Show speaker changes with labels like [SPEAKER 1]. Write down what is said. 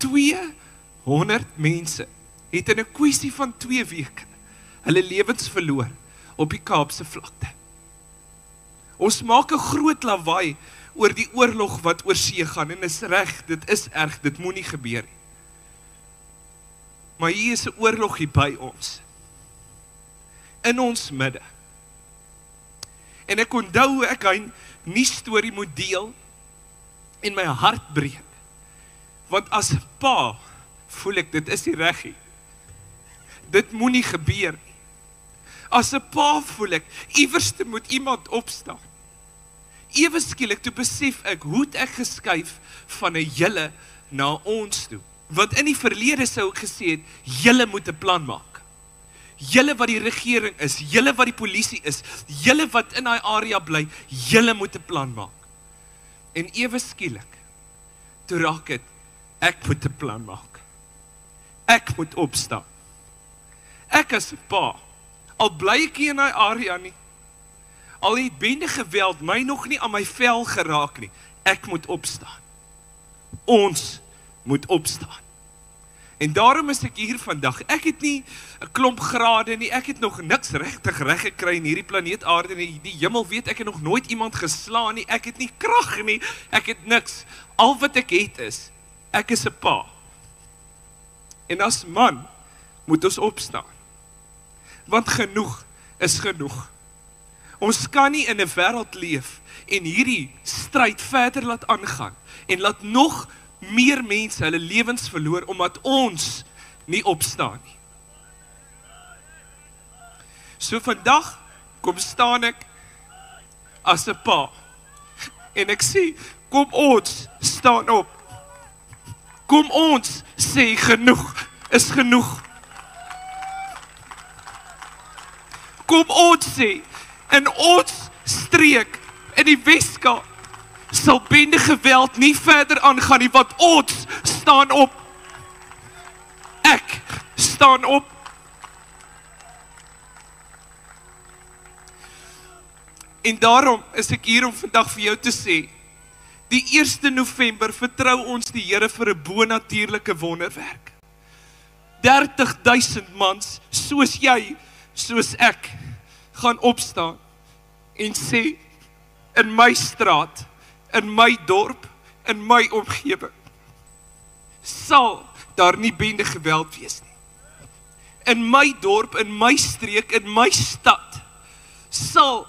[SPEAKER 1] 200 mense het in 'n kwessie van 2 weke hulle lewens verloor op die Kaapse vlakte. Ons maak 'n groot lawaai oor die oorlog wat oor see gaan, en is reg, dit is erg, dit moet nie gebeur nie. Maar hier is 'n oorlog hier by ons, in ons midde. En ek onthou hoe ek hy nuusstorie moet deel, en my hart breek. Want as 'n pa, voel ek, dit is nie reg nie. Dit moet nie gebeur nie. As 'n pa voel ek, iewerste moet iemand opstaan. Ewe skielik, toe besef ek, hoe het ek geskuif van 'n julle na ons toe. Want in die verlede sou ek gesê het, julle moet 'n plan maak. Julle wat die regering is, julle wat die polisie is, julle wat in daai area bly, julle moet 'n plan maak. En ewe skielik, toe raak dit, ek moet 'n plan maak. Ek moet opstaan. Ek as 'n pa, al bly ek nie in daai area nie, al het bende geweld my nog nie aan my vel geraak nie, ek moet opstaan. Ons moet opstaan. En daarom is ek hier vandag. Ek het nie 'n klomp grade nie, ek het nog niks regtig reg gekry in hierdie planeet aarde nie, die hemel weet, ek het nog nooit iemand geslaan nie, ek het nie krag nie, ek het niks. Al wat ek het is, ek is 'n pa. En as man, moet ons opstaan. Want genoeg is genoeg. Ons kan nie in 'n wêreld leef en hierdie stryd verder laat aangaan en laat nog meer mense hulle lewens verloor omdat ons nie opstaan nie. So vandag kom staan ek as 'n pa en ek sê, kom ons staan op. Kom ons sê genoeg is genoeg. Kom ons sê, in ons streek, in die Weskaap, sal bende geweld nie verder aangaan nie, want ons staan op. Ek staan op. En daarom is ek hier om vandag vir jou te sê, die 1 November vertrou ons die Here vir 'n bonatuurlike wonderwerk. 30,000 mans, soos jy, soos ek, gaan opstaan en sê, in my straat, in my dorp, in my omgewing, sal daar nie bende geweld wees nie. In my dorp, in my streek, in my stad, sal